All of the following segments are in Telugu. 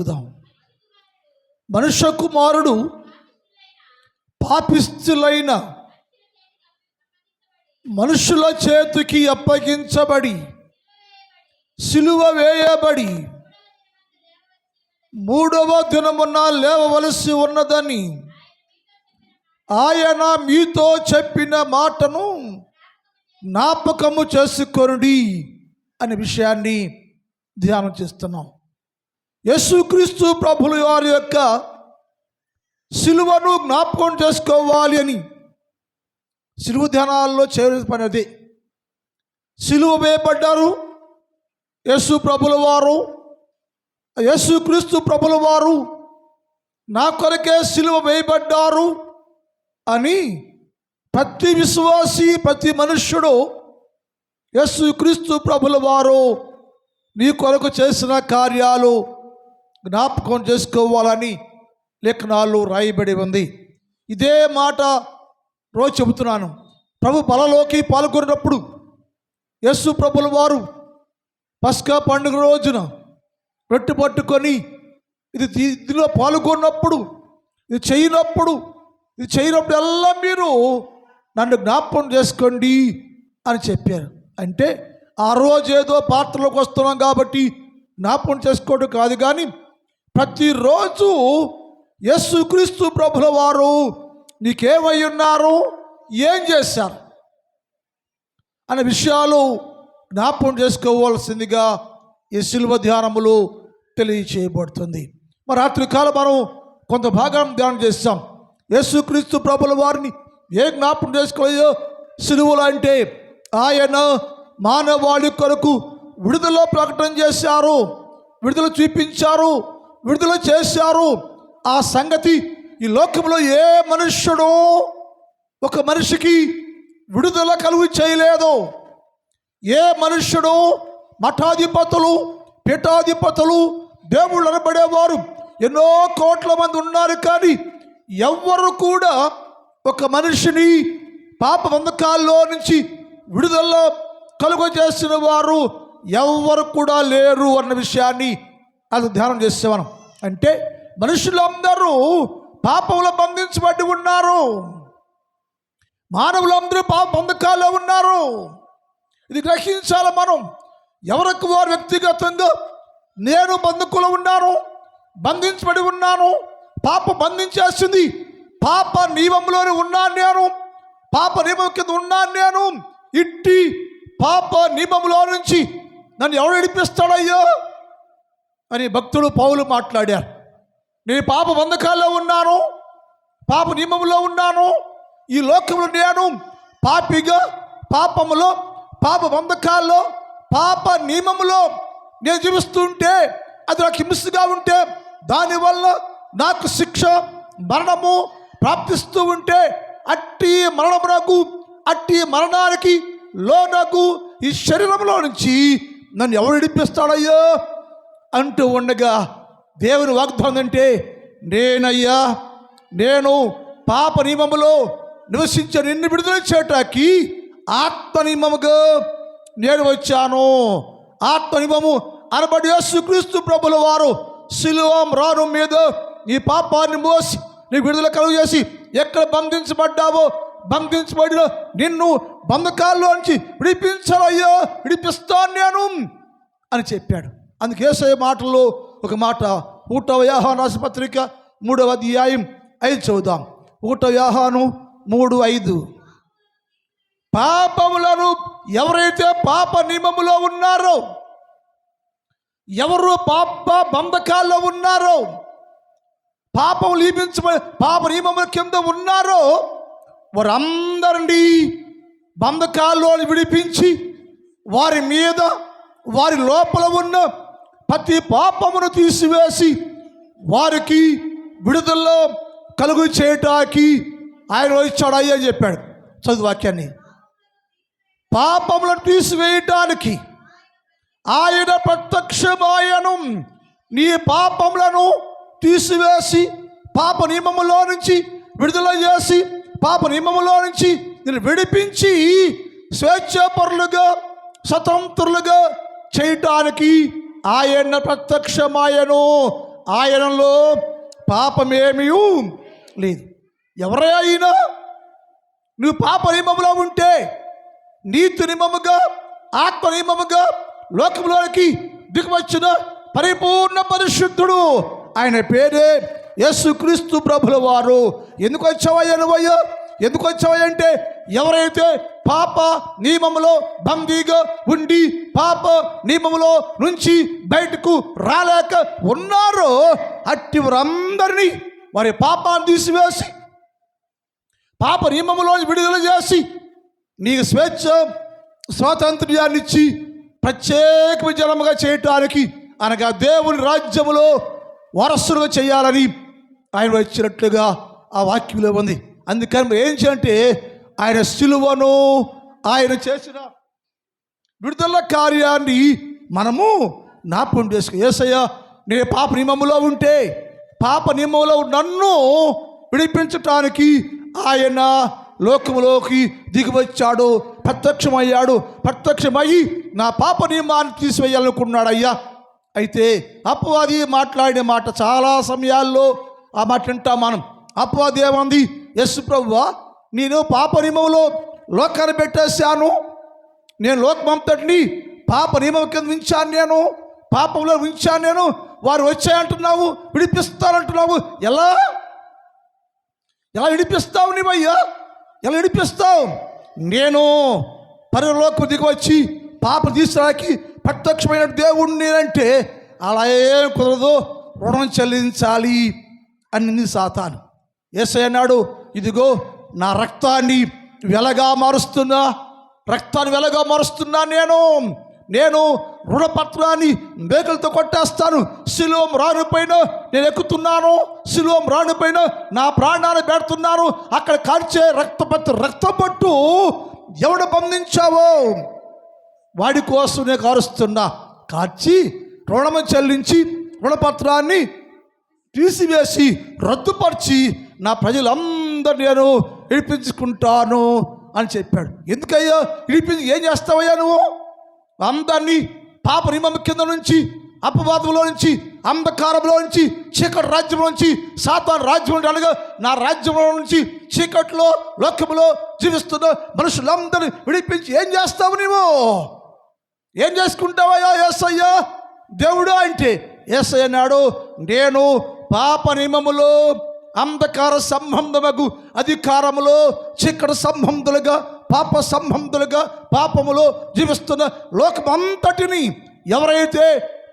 చెబుదాం. మనుష్య కుమారుడు పాపిష్టులైన మనుషుల చేతికి అప్పగించబడి సిలువ వేయబడి మూడవ దినమున లేవవలసి ఉన్నదని ఆయన మీతో చెప్పిన మాటను జ్ఞాపకము చేసుకొనుడి అనే విషయాన్ని ధ్యానం చేస్తున్నాం. యేసుక్రీస్తు ప్రభుల వారి యొక్క సిలువను జ్ఞాపకం చేసుకోవాలి అని సిలువ ధ్యానాల్లో చేయవలసిన పని అదే. సిలువ వేయబడ్డారు యేసు ప్రభుల వారు, యేసుక్రీస్తు ప్రభుల వారు నా కొరకే సిలువ వేయబడ్డారు అని ప్రతి విశ్వాసి, ప్రతి మనుష్యుడు యేసుక్రీస్తు ప్రభుల వారు నీ కొరకు చేసిన కార్యాలు జ్ఞాపకం చేసుకోవాలని లేఖనాలు రాయబడి ఉంది. ఇదే మాట రోజు చెబుతున్నాను. ప్రభు బలలోకి పాల్గొన్నప్పుడు యేసు ప్రభుల వారు పస్కా పండుగ రోజున రొట్టె పట్టుకొని ఇందులో పాల్గొన్నప్పుడు, ఇది చేయనప్పుడు ఎల్లా మీరు నన్ను జ్ఞాపకం చేసుకోండి అని చెప్పారు. అంటే ఆ రోజు ఏదో పాత్రలోకి వస్తున్నాం కాబట్టి జ్ఞాపకం చేసుకోవడం కాదు, కానీ ప్రతిరోజు యేసుక్రీస్తు ప్రభుల వారు నీకేమై ఉన్నారు, ఏం చేశారు అనే విషయాలు జ్ఞాపకం చేసుకోవాల్సిందిగా ఈ సిలువ ధ్యానములు తెలియచేయబడుతుంది. మరి రాత్రికాలం మనం కొంత భాగం ధ్యానం చేస్తాం. యేసుక్రీస్తు ప్రభుల వారిని ఏ జ్ఞాపకం చేసుకోలేదో సిలువలు అంటే ఆయన మానవాళి కొరకు విడుదల ప్రకటన చేశారు, విడుదల చూపించారు, విడుదల చేశారు. ఆ సంగతి ఈ లోకంలో ఏ మనుష్యుడు ఒక మనిషికి విడుదల కలుగు చేయలేదు. ఏ మనుష్యుడు, మఠాధిపతులు, పీఠాధిపతులు, దేవుళ్ళు అనబడేవారు ఎన్నో కోట్ల మంది ఉన్నారు, కానీ ఎవ్వరు కూడా ఒక మనిషిని పాప బంధకాల్లో నుంచి విడుదల కలుగ చేసిన వారు ఎవ్వరు కూడా లేరు అన్న విషయాన్ని అది ధ్యానం చేసేవాను. అంటే మనుషులందరూ పాపంలో బంధించబడి ఉన్నారు, మానవులందరూ పాప బంధకాల్లో ఉన్నారు. ఇది గ్రహించాలి మనం. ఎవరికి వారు వ్యక్తిగతంగా నేను బంధకులు ఉన్నాను, బంధించబడి ఉన్నాను, పాప బంధించేస్తుంది, పాప నియమంలోనే ఉన్నాను నేను, పాప నియమం కింద ఉన్నాను నేను, ఇట్టి పాప నియమంలో నుంచి నన్ను ఎవడు విడిపిస్తాడయ్యో అని భక్తుడు పౌలు మాట్లాడారు. నేను పాప బంధకాల్లో ఉన్నాను, పాప నియమంలో ఉన్నాను, ఈ లోకంలో నేను పాపిగా, పాపములో, పాప బంధకాల్లో, పాప నియమములో నేను జీవిస్తుంటే, అది నాకు హింసగా ఉంటే, దానివల్ల నాకు శిక్ష, మరణము ప్రాప్తిస్తూ ఉంటే, అట్టి మరణమునకు, అట్టి మరణానికి లోనకు ఈ శరీరంలో నుంచి నన్ను ఎవరు విడిపిస్తాడయ్యో అంటూ ఉండగా దేవుని వాగ్దానం అంటే, నేనయ్యా, నేను పాప నియమములో నివసించే నిన్ను విడుదల చేయటానికి ఆత్మ నియమముగా నేను వచ్చాను. ఆత్మ నియమము అనబడి యేసుక్రీస్తు ప్రభుల వారు సిలువ రాను మీద నీ పాపాన్ని మోసి నీకు విడుదల కలుగు చేసి, ఎక్కడ బంధించబడ్డావో బంధించబడిన నిన్ను బంధకాల్లో నుంచి విడిపించాలయ్యో, విడిపిస్తాను నేను అని చెప్పాడు. అందుకే యేసయ్య మాటల్లో ఒక మాట 1వ యోహాను రాసిన పత్రిక 3వ అధ్యాయం 5 చదువుదాం. 1వ యోహాను 3:5. పాపములను ఎవరైతే పాప నియమములో ఉన్నారో, ఎవరు పాప బంధకాల్లో ఉన్నారో, పాపం లీపించబడి పాప నియమముల కింద ఉన్నారో, వారందరినీ బంధకాల్లో విడిపించి వారి మీద, వారి లోపల ఉన్న ప్రతి పాపమును తీసివేసి వారికి విడుదల కలుగు చేయటానికి ఆయన వచ్చాడు అయ్యా అని చెప్పాడు. చదువు వాక్యాన్ని. పాపములను తీసివేయటానికి ఆయన ప్రత్యక్షమాయను. నీ పాపములను తీసివేసి పాప నియమములో నుంచి విడుదల చేసి పాప నియమములో నుంచి నేను విడిపించి స్వేచ్ఛాపరులుగా, స్వతంత్రులుగా చేయటానికి ఆయన ప్రత్యక్షమాయను ఆయనలో పాపమేమీ లేదు. ఎవరైనా నువ్వు పాప నియమములో ఉంటే నీతి నియమముగా ఆత్మ నియమముగా లోకంలోనికి దిగువచ్చిన పరిపూర్ణ పరిశుద్ధుడు ఆయన పేరే యేసుక్రీస్తు ప్రభుల వారు. ఎందుకు వచ్చావయ్యా నువ్వయ్యా? ఎందుకు వచ్చావయ్యంటే ఎవరైతే పాప నియమములో బందీగా ఉండి పాప నియమములో నుంచి బయటకు రాలేక ఉన్నారో అట్టి వారందరినీ వారి పాపాన్ని తీసివేసి పాప నియమములో విడుదల చేసి నీకు స్వేచ్ఛ స్వాతంత్ర్యాన్ని ఇచ్చి ప్రత్యేక జనముగా చేయటానికి అనగా దేవుని రాజ్యములో వారసులుగా చేయాలని ఆయన వచ్చినట్లుగా ఆ వాక్యంలో ఉంది. అందుకని ఏం చేయాలంటే ఆయన సిలువను ఆయన చేసిన విడుదల కార్యాన్ని మనము జ్ఞాపకం చేసుకో. యేసయ్య నేను పాప నియమములో ఉంటే పాప నియమంలో నన్ను విడిపించటానికి ఆయన లోకములోకి దిగివచ్చాడు, ప్రత్యక్షమయ్యాడు. ప్రత్యక్షమయ్యి నా పాప నియమాన్ని తీసివేయాలనుకున్నాడు అయ్యా. అయితే అపవాది మాట్లాడిన మాట చాలా సమయాల్లో ఆ మాట వింటాం మనం. అపవాది ఏమంది? యేసు ప్రభువా, నేను పాప నియమంలో లోకాన్ని పెట్టేశాను, నేను లోకమంతటిని పాప నియమం కింద ఉంచాను, నేను పాపంలో ఉంచాను, నేను వారు వచ్చాయంటున్నావు, విడిపిస్తానంటున్నావు. ఎలా విడిపిస్తావు నీవయ్యా? ఎలా విడిపిస్తావు? నేను పరలోకం దిగి వచ్చి పాప తీసడానికి ప్రత్యక్షమైన దేవుడు నేనంటే అలా ఏం కుదరదు, రుణం చెల్లించాలి అని సాతాను. యేసయ్య అన్నాడు, ఇదిగో నా రక్తాన్ని వెలగా మారుస్తున్నా, రక్తాన్ని వెలగా మారుస్తున్నా నేను రుణపత్రాన్ని మేకలతో కొట్టేస్తాను. శిలువ రానుపైన నేను ఎక్కుతున్నాను, శిలువ రానుపైన నా ప్రాణాన్ని పెడుతున్నాను. అక్కడ కాల్చే రక్తం పట్టు ఎవడు బంధించావో వాడి కోసం నేను కారుస్తున్నా. కార్చి రుణము చెల్లించి రుణపత్రాన్ని తీసివేసి రద్దుపరిచి నా ప్రజలందరూ నేను విడిపించుకుంటాను అని చెప్పాడు. ఎందుకయ్యా విడిపించి ఏం చేస్తావయ్యా నువ్వు? అందరినీ పాప నియమం కింద నుంచి, అపవాదంలో నుంచి, అంధకారంలో నుంచి, చీకటి రాజ్యంలో నుంచి, సాతాను రాజ్యం నుండి అనగా నా రాజ్యంలో నుంచి చీకట్లో లోకములో జీవిస్తున్న మనుషులందరినీ విడిపించి ఏం చేస్తావు నువ్వు? ఏం చేసుకుంటావయ్యా యేసయ్య దేవుడు అంటే? యేసయ్య అన్నాడు, నేను పాప నియమములో అంధకార సంబంధమగు అధికారములో చీకటి సంబంధులుగా పాప సంబంధులుగా పాపములో జీవిస్తున్న లోకమంతటిని ఎవరైతే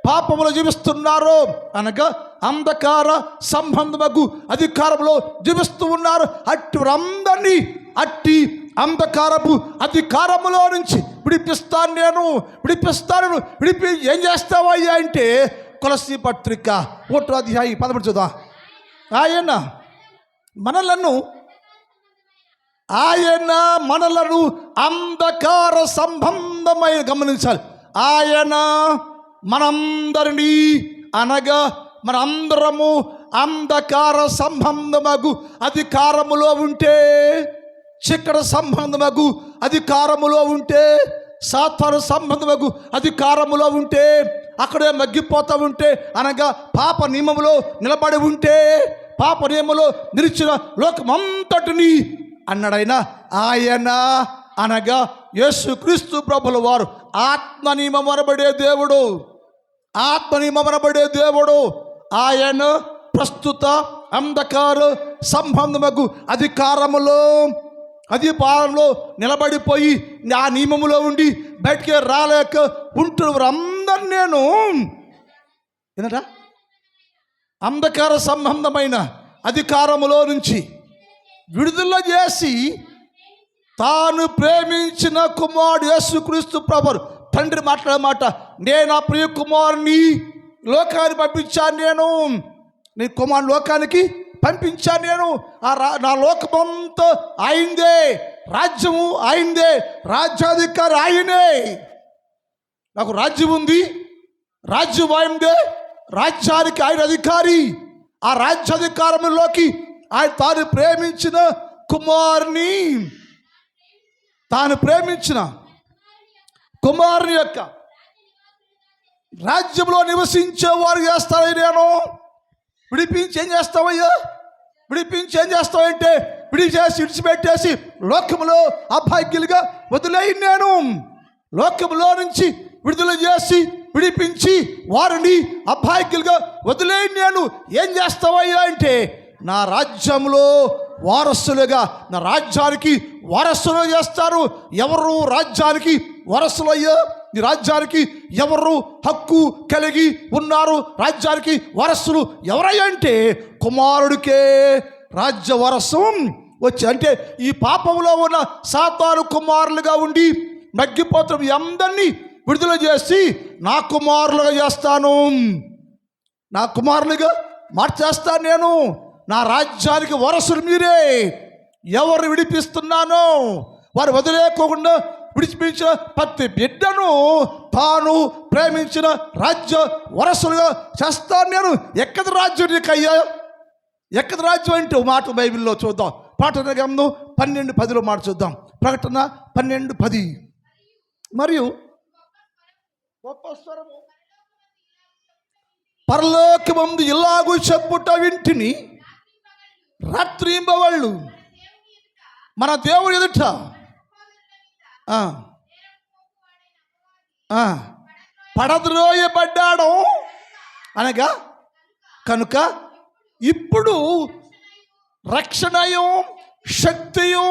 పాపములో జీవిస్తున్నారో అనగా అంధకార సంబంధమగు అధికారంలో జీవిస్తూ ఉన్నారు అట్టి వారందరినీ అట్టి అంధకారపు అధికారములో నుంచి విడిపిస్తాను. ఏం చేస్తావయ్యా అంటే కొలస్సీ పత్రిక 1వ అధ్యాయం 13 చూద్దాం. ఆయన మనలను అంధకార సంబంధమైన గమనించాలి. ఆయన మనందరినీ అనగా మనందరము అంధకార సంబంధమగు అధికారములో ఉంటే, చీకటి సంబంధమగు అధికారములో ఉంటే, సాతాను సంబంధమగు అధికారములో ఉంటే, అక్కడే మగ్గిపోతూ ఉంటే అనగా పాప నియమములో నిలబడి ఉంటే, పాప నియమంలో నిలిచిన లోకమంతటిని అన్నాడైనా ఆయన అనగా యేసుక్రీస్తు ప్రభుల వారు ఆత్మ నియమం అనబడే దేవుడు. ఆయన ప్రస్తుత అంధకార సంబంధమగు అధికారములో నిలబడిపోయి ఆ నియమములో ఉండి బయటికి రాలేక ఉంటున్న వారందరూ నేను ఏంటంట అంధకార సంబంధమైన అధికారములో నుంచి విడుదల చేసి తాను ప్రేమించిన కుమారుడు యేసుక్రీస్తు ప్రభువు తండ్రి మాట్లాడే మాట, నేను నా ప్రియ కుమారుని లోకానికి పంపించాను, నీ కుమారుని లోకానికి పంపించాను. నా లోకమంతా ఆయనదే, రాజ్యము ఆయనదే, రాజ్యాధికారి ఆయనే. నాకు రాజ్యం ఉంది, రాజ్యం ఆయనదే, రాజ్యానికి ఆయన అధికారి. ఆ రాజ్యాధికారంలోకి ఆయన తాను ప్రేమించిన కుమారుని యొక్క రాజ్యంలో నివసించే వారు చేస్తానని విడిపించి ఏం చేస్తావయ్యా? విడిపించి ఏం చేస్తావంటే విడిచిపెట్టేసి లోకములో అభాగ్యులుగా వదిలేయి. నేను లోకములో నుంచి విడుదల చేసి విడిపించి వారిని అభాగ్యులుగా వదిలేయి. నేను ఏం చేస్తావయ్యా అంటే నా రాజ్యంలో వారసులుగా, నా రాజ్యానికి వారసులు చేస్తారు. ఎవరు రాజ్యానికి వారసులయ్యా? ఈ రాజ్యానికి ఎవరు హక్కు కలిగి ఉన్నారు? రాజ్యానికి వారసులు ఎవరయ్యా అంటే కుమారుడికే రాజ్య వారసం వచ్చి, అంటే ఈ పాపంలో ఉన్న సాతాను కుమారులుగా ఉండి మగ్గిపోతున్న అందరినీ విడుదల చేసి నా కుమారులుగా చేస్తాను, నా కుమారులుగా మార్చేస్తాను. నేను నా రాజ్యానికి వారసులు మీరే. ఎవరు విడిపిస్తున్నానో వారు వదిలేకోకుండా విడిపించిన ప్రతి బిడ్డను తాను ప్రేమించిన రాజ్య వారసులుగా చేస్తాను నేను. ఎక్కడి రాజ్యం నీకయ్యా? ఎక్కడి రాజ్యం అంటే మాట బైబిల్లో చూద్దాం. ప్రకటన గ్రంథం 12:10 మాట చూద్దాం. ప్రకటన 12:10. మరియు గొప్ప స్వరము పరలోకమందు ఇలాగూ చెప్పుట వింటిని, రాత్రింబవళ్ళు మన దేవుని ఎదుట పడద్రోయబడ్డాడు అనగా కనుక ఇప్పుడు రక్షణయు శక్తియు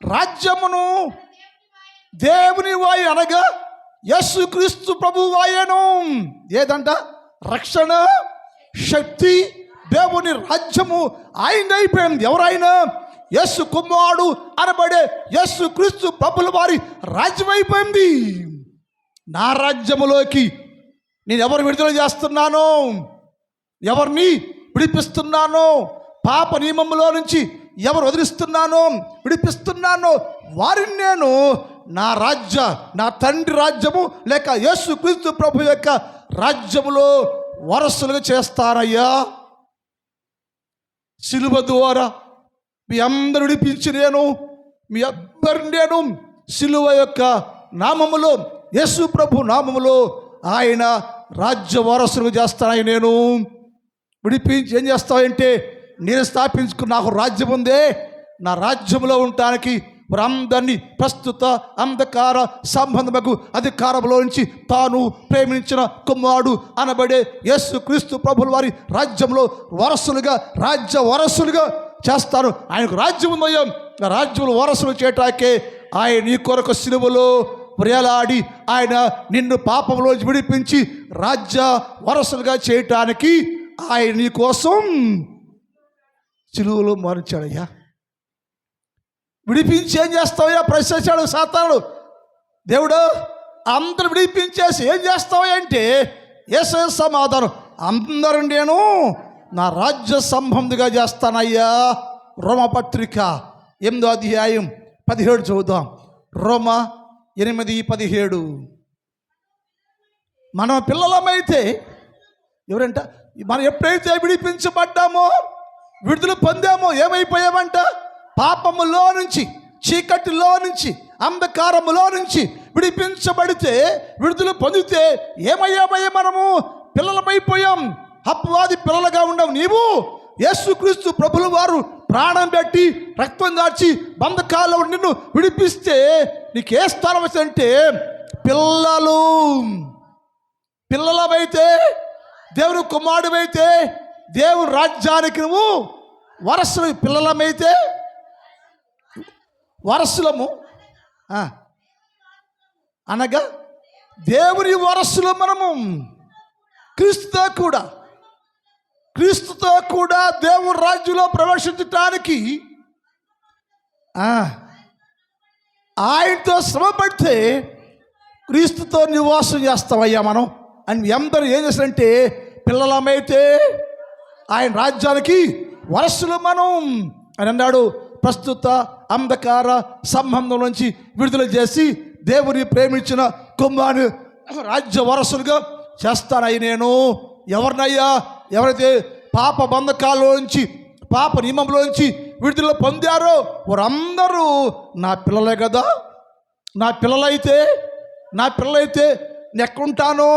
రాజ్యమును దేవుని వాయు అనగా యేసుక్రీస్తు ప్రభు వాయను. ఏదంట? రక్షణ, శక్తి, దేవుని రాజ్యము ఆయన అయిపోయింది. ఎవరైనా యేసు కుమారుడు అనబడే యేసుక్రీస్తు ప్రభుల వారి రాజ్యం అయిపోయింది. నా రాజ్యములోకి నేను ఎవరు విడుదల చేస్తున్నానో, ఎవరిని విడిపిస్తున్నానో, పాప నియమములో నుంచి ఎవరు వదిలిస్తున్నానో, విడిపిస్తున్నానో వారిని నేను నా తండ్రి రాజ్యము లేక యేసుక్రీస్తు ప్రభు యొక్క రాజ్యములో వారసులుగా చేస్తానయ్యా. సిలువ ద్వారా మీ అందరు విడిపించి మీ అందరిని నేను సిలువ యొక్క నామములో, యేసు ప్రభు నామములో ఆయన రాజ్య వారసులుగా చేస్తానని నేను విడిపించి ఏం చేస్తావంటే నేను స్థాపించుకున్న నాకు రాజ్యం ఉందే, నా రాజ్యంలో ఉండటానికి వారందరినీ ప్రస్తుత అంధకార సంబంధముకు అధికారంలో నుంచి తాను ప్రేమించిన కుమారుడు అనబడే యేసుక్రీస్తు ప్రభుల వారి రాజ్యంలో వారసులుగా, రాజ్య వారసులుగా చేస్తాను. ఆయనకు రాజ్యం ఉందయ్యా. ఆ రాజ్యంలో వారసులు చేయటాకే ఆయన నీ కొరకు సిలువలో వేలాడి ఆయన నిన్ను పాపంలో విడిపించి రాజ్య వారసులుగా చేయటానికి ఆయన నీ కోసం సిలువలో మరణించాడయ్యా. విడిపించి ఏం చేస్తావయ్యా? ప్రశ్నించాడు సాతానుడు. దేవుడు అందరు విడిపించేసి ఏం చేస్తావయ్యా అంటే యేసు సమాధానం, అందరూ నేను నా రాజ్య సంబంధిగా చేస్తానయ్యా. రోమపత్రిక 8వ అధ్యాయం 17 చూద్దాం. రోమ 8:17. మనం పిల్లలమైతే ఎవరంట, మనం ఎప్పుడైతే విడిపించబడ్డామో, విడుదల పొందామో ఏమైపోయామంట? పాపములో నుంచి, చీకటిలో నుంచి, అంధకారములో నుంచి విడిపించబడితే, విడుదల పొందితే ఏమయ్యామయ్యా? మనము పిల్లలమైపోయాం. అపవాది పిల్లలుగా ఉండవు. నీవు యేసుక్రీస్తు ప్రభుల వారు ప్రాణం పెట్టి రక్తం దాచి బంధకాల్లో నిన్ను విడిపిస్తే నీకే స్థానం వచ్చిందంటే పిల్లలమైతే, దేవుని కుమారుడైతే దేవుని రాజ్యానికి నువ్వు వారసులు. పిల్లలమైతే వారసులము అనగా దేవుని వారసులు మనము. క్రీస్తుతో కూడా దేవుని రాజ్యంలో ప్రవేశించటానికి ఆయనతో శ్రమపడితే క్రీస్తుతో నివాసం చేస్తామయ్యా మనం అని అందరూ ఏం చేస్తారంటే పిల్లలమైతే ఆయన రాజ్యానికి వారసులు మనం అని అన్నాడు. ప్రస్తుత అంధకార సంబంధం నుంచి విడుదల చేసి దేవుని ప్రేమించిన కుమారుని రాజ్య వారసులుగా చేస్తానయ్య నేను. ఎవరినయ్యా? ఎవరైతే పాప బంధకాల్లో నుంచి, పాప నియమంలో నుంచి విడుదల పొందారో వారందరూ నా పిల్లలే కదా. నా పిల్లలైతే నేను ఎక్కడుంటానో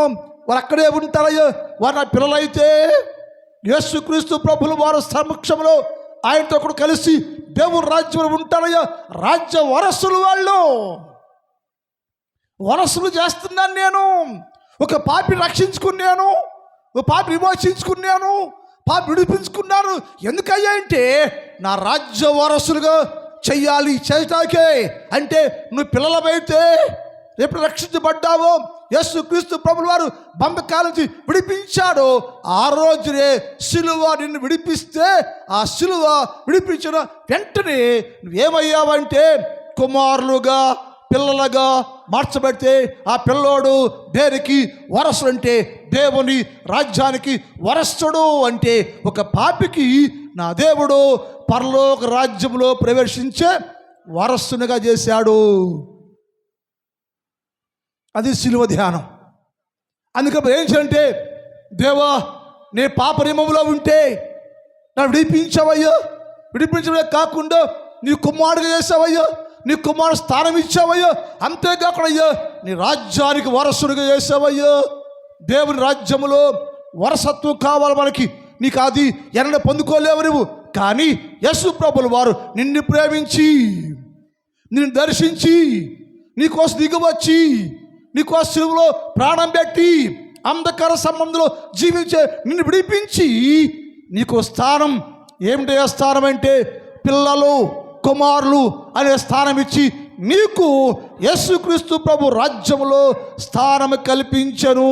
వారు అక్కడే ఉంటారయ్యా. వారు నా పిల్లలైతే యేసుక్రీస్తు ప్రభుల వారి సమక్షంలో ఆయనతో కూడా కలిసి దేవుని రాజ్యంలో ఉంటారయ్యా. రాజ్య వారసులు వాళ్ళు. వారసులు చేస్తున్నాను నేను. ఒక పాపిని రక్షించుకున్నాను, ఒక పాపి విమోచించుకున్నాను, పాపి విడిపించుకున్నాను. ఎందుకయ్యా అంటే నా రాజ్య వారసులుగా చెయ్యాలి. చేయటాకే అంటే నువ్వు పిల్లలమైతే ఎప్పుడు రక్షించబడ్డావో, యేసుక్రీస్తు ప్రభుల వారు బంధకాల నుంచి విడిపించాడో ఆ రోజునే సిలువ నిన్ను విడిపిస్తే, ఆ సిలువ విడిపించిన వెంటనే నువ్వేమయ్యావంటే కుమారులుగా, పిల్లలుగా మార్చబడితే ఆ పిల్లోడు దేనికి వారసుడు అంటే దేవుని రాజ్యానికి వారసుడు. అంటే ఒక పాపికి నా దేవుడు పరలోక రాజ్యంలో ప్రవేశించే వారసునిగా చేశాడు. అది సిలువ ధ్యానం. అందుకని ఏం చేయాలంటే, దేవా నేను పాప నియమంలో ఉంటే నన్ను విడిపించావయ్యా, విడిపించడమే కాకుండా నీ కుమారుడిగా చేసావయ్యా, నీ కుమారుడు స్థానం ఇచ్చావయ్యా, అంతేకాకుండా అయ్యా నీ రాజ్యానికి వారసుడిగా చేసావయ్యా. దేవుని రాజ్యములో వారసత్వం కావాలి మనకి. నీకు అది ఎన్నడూ పొందుకోలేవు నువ్వు. కానీ యేసు ప్రభుల వారు నిన్ను ప్రేమించి, నిన్ను దర్శించి, నీకోసం దిగివచ్చి, నీకోసం సిలువలో ప్రాణం పెట్టి, అంధకార సంబంధంలో జీవించే నిన్ను విడిపించి నీకు స్థానం. ఏమిటి ఆ స్థానం అంటే పిల్లలు, కుమారులు అనే స్థానం ఇచ్చి నీకు యేసుక్రీస్తు ప్రభు రాజ్యంలో స్థానం కల్పించను,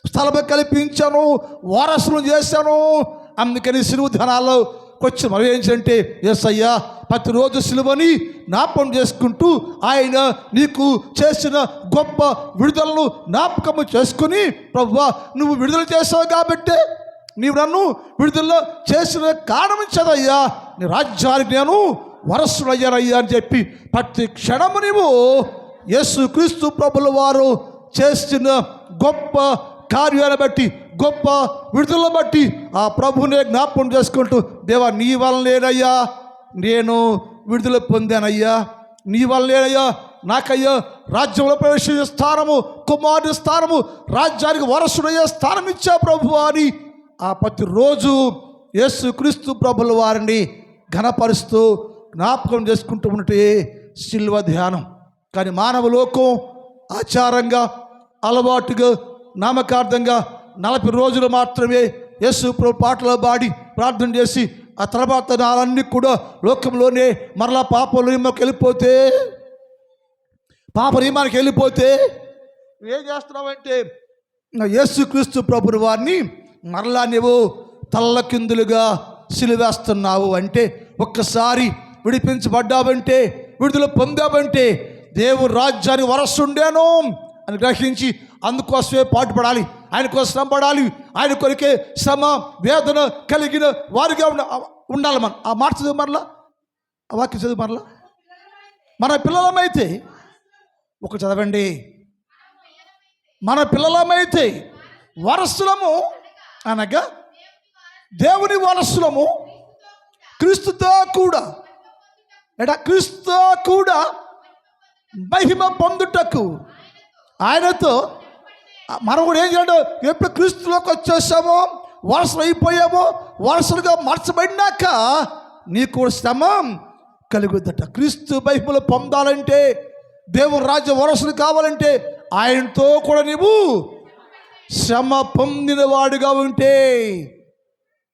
స్థలము కల్పించను, వారసులు చేశాను. అందుకని సిలువ ధనాల్లో కొంచెం మనం ఏంటంటే యేసయ్యా ప్రతిరోజు సిలువని జ్ఞాపకం చేసుకుంటూ ఆయన నీకు చేసిన గొప్ప విడుదలను జ్ఞాపకము చేసుకుని, ప్రభువా నువ్వు విడుదల చేసావు కాబట్టి, నీవు నన్ను విడుదల చేసిన కారణం చదయ్యా నీ రాజ్యానికి నేను వారసుడయ్యానయ్యా అని చెప్పి ప్రతి క్షణము నీవు యేసుక్రీస్తు ప్రభుల వారు చేసిన గొప్ప కార్యాన్ని బట్టి, గొప్ప విడుదలను బట్టి ఆ ప్రభునే జ్ఞాపకం చేసుకుంటూ, దేవా నీ వల్లనేనయ్యా నేను విడుదల పొందానయ్యా, నీ వల్లనేనయ్యా నాకయ్యా రాజ్యంలో ప్రవేశించే స్థానము, కుమారుని స్థానము, రాజ్యానికి వారసుడయ్యే స్థానం ఇచ్చా ప్రభు అని ఆ ప్రతిరోజు యేసుక్రీస్తు ప్రభుల వారిని ఘనపరుస్తూ జ్ఞాపకం చేసుకుంటూ ఉంటే సిలువ ధ్యానం. కానీ మానవ లోకం ఆచారంగా, అలవాటుగా, నామకార్థంగా 40 రోజులు మాత్రమే యేసు ప్రభు పాటలు పాడి ప్రార్థన చేసి ఆ తర్వాత నాలన్నీ కూడా లోకంలోనే మరలా పాప నియమానికి వెళ్ళిపోతే ఏం చేస్తున్నావంటే యేసుక్రీస్తు ప్రభుని వారిని మరలా నువ్వు తల్లకిందులుగా సిలువేస్తున్నావు. అంటే ఒక్కసారి విడిపించబడ్డావంటే, విడుదల పొందావంటే దేవుని రాజ్యాన్ని వారసుండేను అని గ్రహించి అందుకోసమే పాటుపడాలి, ఆయన కోసం శ్రమ పడాలి, ఆయన కొరికే శ్రమ వేదన కలిగిన వారిగా ఉండాలి. మనం ఆ మాట చదువు మరలా, ఆ వాక్యం చదువు మరలా. మన పిల్లలమైతే ఒక చదవండి, మన పిల్లలమైతే వారసులము అనగా దేవుని వారసులము క్రీస్తుతో కూడా మహిమ పొందుటకు ఆయనతో మనం కూడా ఏం చేయాలి, ఎప్పుడు క్రీస్తులోకి వచ్చేసామో, వారసులు అయిపోయామో, వారసులుగా మార్చబడినాక నీకు శ్రమ కలుగుద్దట. క్రీస్తు మహిమలు పొందాలంటే, దేవుని రాజ్య వారసులు కావాలంటే ఆయనతో కూడా నీవు శ్రమ పొందిన వాడుగా ఉంటే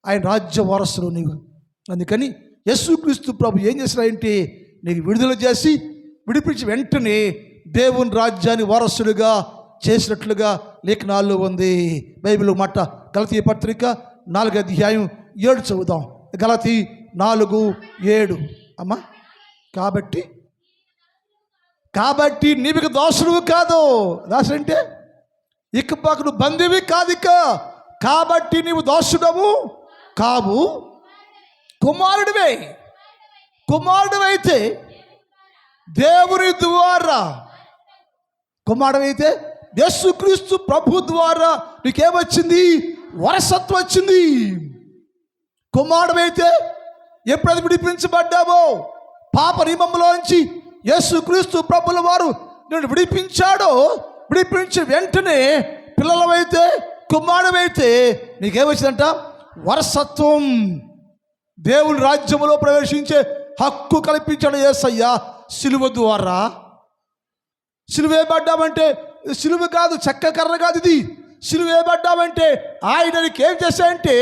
ఆయన రాజ్య వారసులు నీవు. అందుకని యేసుక్రీస్తు ప్రభు ఏం చేశాడంటే నీకు విడుదల చేసి విడిపించి వెంటనే దేవుని రాజ్యాన్ని వారసులుగా చేసినట్లుగా లేఖనాల్లో ఉంది. బైబిల్ మాట గలతీ పత్రిక 4:7 చదువుదాం. గలతీ 4:7 అమ్మా. కాబట్టి నీవిక దోషుడువు కాదు. దాసుడు అంటే ఇక పాకు నువ్వు బందివి కాదు. ఇక కాబట్టి నీవు దోషుడవు కావు, కుమారుడివైతే దేవుని ద్వారా, కుమారుడైతే యేసుక్రీస్తు ప్రభు ద్వారా నీకేమొచ్చింది? వారసత్వం వచ్చింది. కుమారుడైతే ఎప్పుడైతే విడిపించబడ్డావో పాప నియమంలోంచి యేసుక్రీస్తు ప్రభుల వారు నేను విడిపించాడో, విడిపించిన వెంటనే పిల్లలమైతే, కుమారుడైతే నీకేమొచ్చిందంట? వారసత్వం, దేవుని రాజ్యములో ప్రవేశించే హక్కు కల్పించాడు యేసయ్య సిలువ ద్వారా. సిలువ వేయబడ్డామంటే సిలువ కాదు, చెక్క కర్ర కాదు, ఇది సిలువ వేయబడ్డామంటే ఆయన నీకేం చేశాయంటే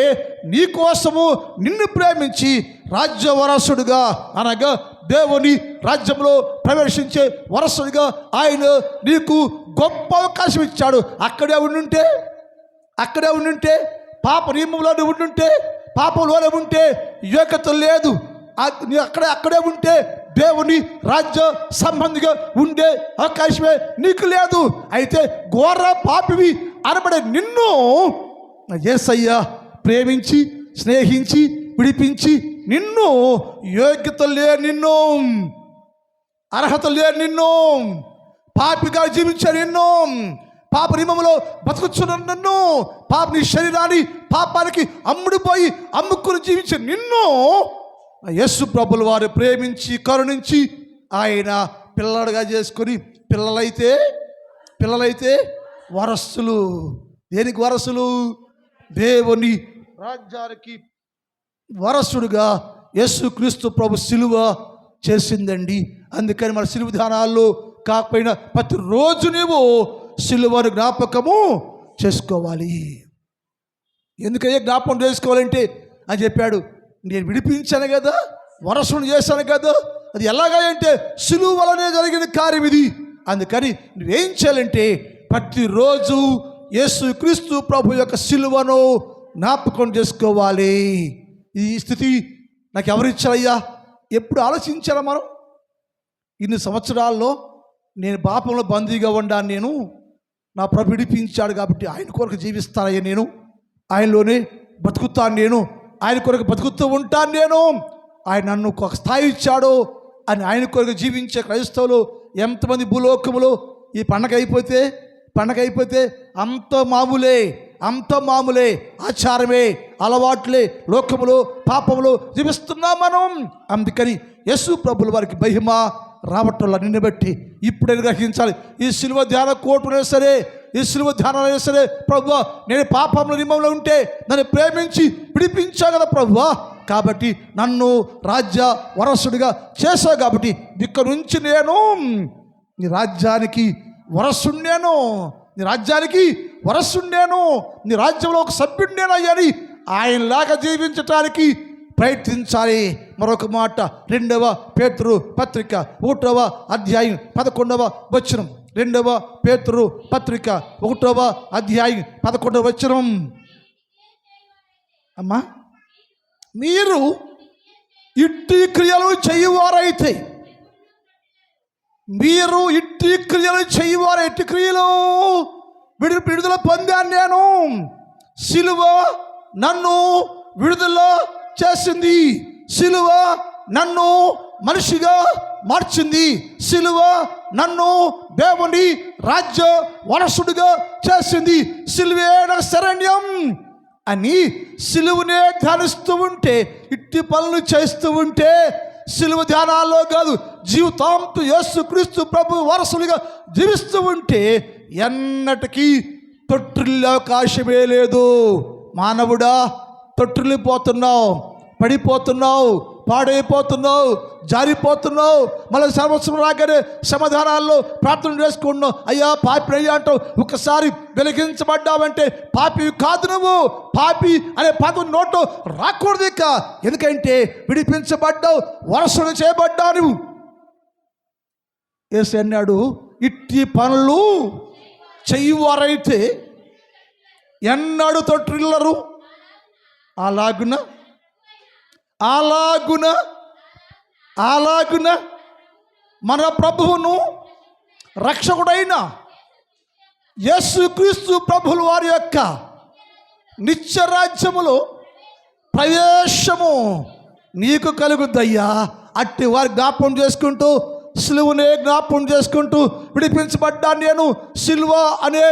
నీ కోసము నిన్ను ప్రేమించి రాజ్య వారసుడుగా అనగా దేవుని రాజ్యంలో ప్రవేశించే వారసుడిగా ఆయన నీకు గొప్ప అవకాశం ఇచ్చాడు. అక్కడే ఉండుంటే పాప నియమంలోనే ఉండుంటే, పాపంలోనే ఉంటే యోగ్యత లేదు. అక్కడే ఉంటే దేవుని రాజ్య సంబంధిగా ఉండే అవకాశమే నీకు లేదు. అయితే ఘోర పాపివి అనబడే నిన్ను యేసయ్య ప్రేమించి స్నేహించి విడిపించి నిన్ను యోగ్యత లేని నిన్ను, అర్హత లేని నిన్ను, పాపిగా జీవించే నిన్ను, పాప నియమంలో బతుకుచున్న నిన్ను, నీ శరీరాన్ని పాపానికి అమ్ముకుని జీవించే నిన్ను యేసు ప్రభుల వారు ప్రేమించి కరుణించి ఆయన పిల్లలుగా చేసుకొని పిల్లలైతే వారసులు. దేనికి వారసులు? దేవుని రాజ్యానికి వారసుడుగా యేసుక్రీస్తు ప్రభు సిలువ చేసిందండి. అందుకని మన సిలువ ధ్యానాల్లో కాకపోయినా ప్రతిరోజు నీవు సిలువను జ్ఞాపకము చేసుకోవాలి. ఎందుకయ్యా జ్ఞాపకం చేసుకోవాలంటే అని చెప్పాడు, నేను విడిపించాను కదా, వారసుని చేశాను కదా. అది ఎలాగా అంటే సిలువ వలనే జరిగిన కార్యం ఇది. అందుకని నువ్వేం చేయాలంటే ప్రతిరోజు యేసుక్రీస్తు ప్రభు యొక్క సిలువను జ్ఞాపకం చేసుకోవాలి. ఈ స్థితి నాకు ఎవరిచ్చారయ్యా? ఎప్పుడు ఆలోచించారా మనం? ఇన్ని సంవత్సరాల్లో నేను పాపంలో బందీగా ఉండాను, నేను నా ప్రభు విడిపించాడు కాబట్టి ఆయన కొరకు జీవిస్తానయ్యా, నేను ఆయనలోనే బతుకుతాను, నేను ఆయన కొరకు బతుకుతూ ఉంటాను, నేను ఆయన నన్ను ఒక స్థాయి ఇచ్చాడు అని ఆయన కొరకు జీవించే క్రైస్తవులు ఎంతమంది భూలోకములో ఈ పండగ అయిపోతే అంత మామూలే ఆచారమే, అలవాట్లే, లోకములో పాపములో జీవిస్తున్నాం మనం. అందుకని యేసు ప్రభుల వారికి మహిమ రావటంలో నిన్ను బట్టి ఇప్పుడే గ్రహించాలి. ఈ సిలువ ధ్యాన కోటునే సరే, ఈ సిలువ ధ్యానాలైనా సరే, ప్రభువా నేను పాపంలో నియమంలో ఉంటే నన్ను ప్రేమించి విడిపించా కదా ప్రభువా, కాబట్టి నన్ను రాజ్య వారసుడిగా చేశావు, కాబట్టి ఇక్కడి నుంచి నేను నీ రాజ్యానికి వారసుండేను, నీ రాజ్యంలో ఒక సభ్యుడినేనయ్యని ఆయనలాగా జీవించటానికి ప్రయత్నించాలి. మరొక మాట 2వ పేతురు పత్రిక 1వ అధ్యాయం 11వ వచనం. 2వ పేతురు పత్రిక 1వ అధ్యాయం 11వ వచనం. అమ్మా, మీరు ఇట్టి క్రియలు చేయువారైతే, ఎట్టి క్రియలు విడుదల పొందాను నేను. సిలువ నన్ను విడుదల చేసింది, సిలువ నన్ను మనిషిగా మార్చింది, సిలువ నన్ను దేవుని రాజ్య వారసుడిగా చేసింది, సిలువే నాకు శరణ్యం అని సిలువనే ధ్యానిస్తూ ఉంటే, ఇట్టి పనులు చేస్తూ ఉంటే, సిలువ ధ్యానాల్లో కాదు జీవితాంతం యేసుక్రీస్తు ప్రభు వారసులుగా జీవిస్తూ ఉంటే ఎన్నటికీ తొట్టిల్లే అవకాశమే లేదు. మానవుడా, తొట్టిల్లిపోతున్నావు, పడిపోతున్నావు, పాడైపోతున్నావు, జారిపోతున్నావు. మళ్ళీ సంవత్సరం రాగానే సమాధానాల్లో ప్రార్థన చేసుకున్నావు, అయ్యా పాపి అయ్యా అంటావు. ఒకసారి వెలిగించబడ్డావంటే పాపి కాదు, నువ్వు పాపి అనే పదం నోట్లో రాకూడదు ఇక. ఎందుకంటే విడిపించబడ్డావు, వారసుడు చేయబడ్డావు నువ్వు. యేసు అన్నాడు, ఇట్టి పనులు చెయ్యవారైతే ఎన్నడూ తొట్టిల్లరు. అలాగున మన ప్రభువును రక్షకుడైన యేసుక్రీస్తు ప్రభుల వారి యొక్క నిత్యరాజ్యములో ప్రవేశము నీకు కలుగుద్దయ్యా. అట్టి వారి జ్ఞాపకం చేసుకుంటూ, సిలువనే జ్ఞాపకం చేసుకుంటూ విడిపించబడ్డాను నేను. సిలువ అనే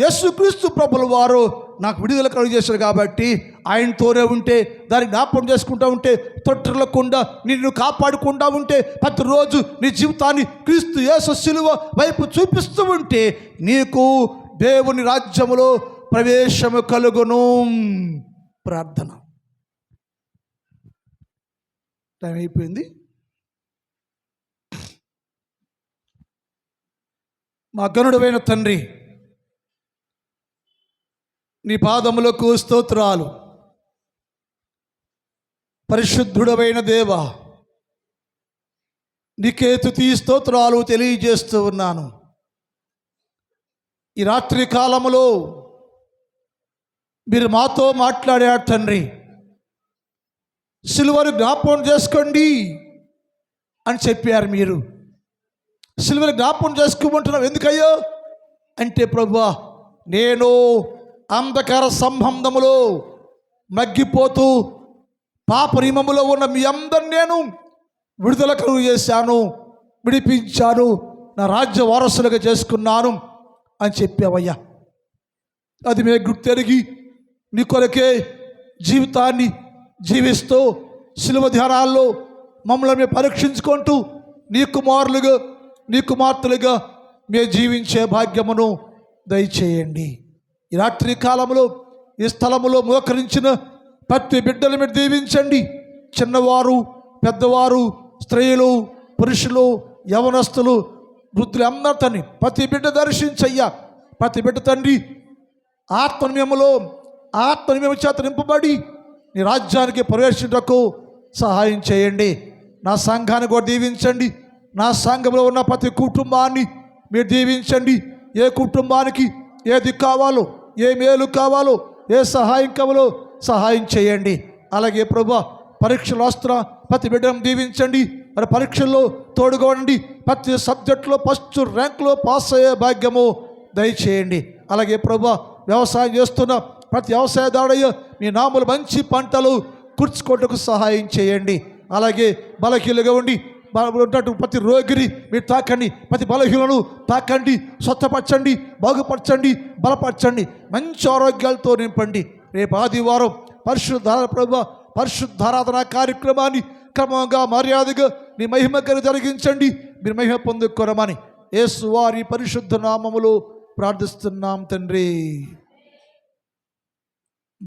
యేసుక్రీస్తు ప్రభుల వారు నాకు విడుదల కలుగు చేశారు కాబట్టి ఆయనతోనే ఉంటే, దాన్ని జ్ఞాపకం చేసుకుంటూ ఉంటే, తొట్టిల్లకుండా నిన్ను కాపాడుకుంటూ ఉంటే, ప్రతిరోజు నీ జీవితాన్ని క్రీస్తు యేసు సిలువ వైపు చూపిస్తూ ఉంటే నీకు దేవుని రాజ్యములో ప్రవేశము కలుగును. ప్రార్థన. టైం అయిపోయింది. మా గనుడైన తండ్రి, నీ పాదములకు స్తోత్రాలు. పరిశుద్ధుడవైన దేవ, నీకే స్తుతి స్తోత్రాలు తెలియజేస్తూ ఉన్నాను. ఈ రాత్రి కాలములో మీరు మాతో మాట్లాడారు తండ్రి. సిలువను జ్ఞాపకం చేసుకోండి అని చెప్పారు. మీరు సిలువను జ్ఞాపకం చేసుకోమంటున్నావు ఎందుకయ్యో అంటే, ప్రభువా, నేను అంధకార సంబంధములో మగ్గిపోతూ పాప నియమములో ఉన్న మీ అందరిని నేను విడుదల కలుగు చేశాను, విడిపించాను, నా రాజ్య వారసులుగా చేసుకున్నాను అని చెప్పావయ్యా. అది మేము గుర్తెరిగి నీ కొరకే జీవితాన్ని జీవిస్తూ శిలువ ధ్యానాల్లో మమ్మల్ని మేము పరీక్షించుకుంటూ నీ కుమారులుగా నీ కుమార్తెలుగా మేము జీవించే భాగ్యమును దయచేయండి. ఈ రాత్రి కాలంలో ఈ స్థలములో మోకరించిన ప్రతి బిడ్డలు మీరు దీవించండి. చిన్నవారు, పెద్దవారు, స్త్రీలు, పురుషులు, యవనస్తులు, వృద్ధులు అందరిని ప్రతి బిడ్డ దర్శించయ్యా. ప్రతి బిడ్డ తండ్రి ఆత్మనియమ చేత నింపబడి నీ రాజ్యానికి ప్రవేశించకు సహాయం చేయండి. నా సంఘాన్ని కూడా దీవించండి. నా సంఘంలో ఉన్న ప్రతి కుటుంబాన్ని మీరు దీవించండి. ఏ కుటుంబానికి ఏది కావాలో, ఏ మేలు కావాలో, ఏ సహాయం కావాలో సహాయం చేయండి. అలాగే ప్రభువా, పరీక్షలు వస్తున్న ప్రతి బిడ్డను దీవించండి. మరి పరీక్షల్లో తోడుగా ఉండండి. ప్రతి సబ్జెక్టులో ఫస్ట్ ర్యాంకులో పాస్ అయ్యే భాగ్యము దయచేయండి. అలాగే ప్రభువా, వ్యవసాయం చేస్తున్న ప్రతి వ్యవసాయదారుడయ్య మీ నాములు మంచి పంటలు కూర్చుకోవటకు సహాయం చేయండి. అలాగే బలహీనగా ఉండి ఉన్నట్టు ప్రతి రోగిని మీరు తాకండి. ప్రతి బలహీనను తాకండి, స్వస్థపరచండి, బాగుపరచండి, బలపరచండి, మంచి ఆరోగ్యాలతో నింపండి. రేపు ఆదివారం పరిశుద్ధారాధన కార్యక్రమాన్ని క్రమంగా మర్యాదగా నీ మహిమకర జరిగించండి. మీరు మహిమ పొందుకోరమని యేసు వారి పరిశుద్ధ నామములో ప్రార్థిస్తున్నాం తండ్రి.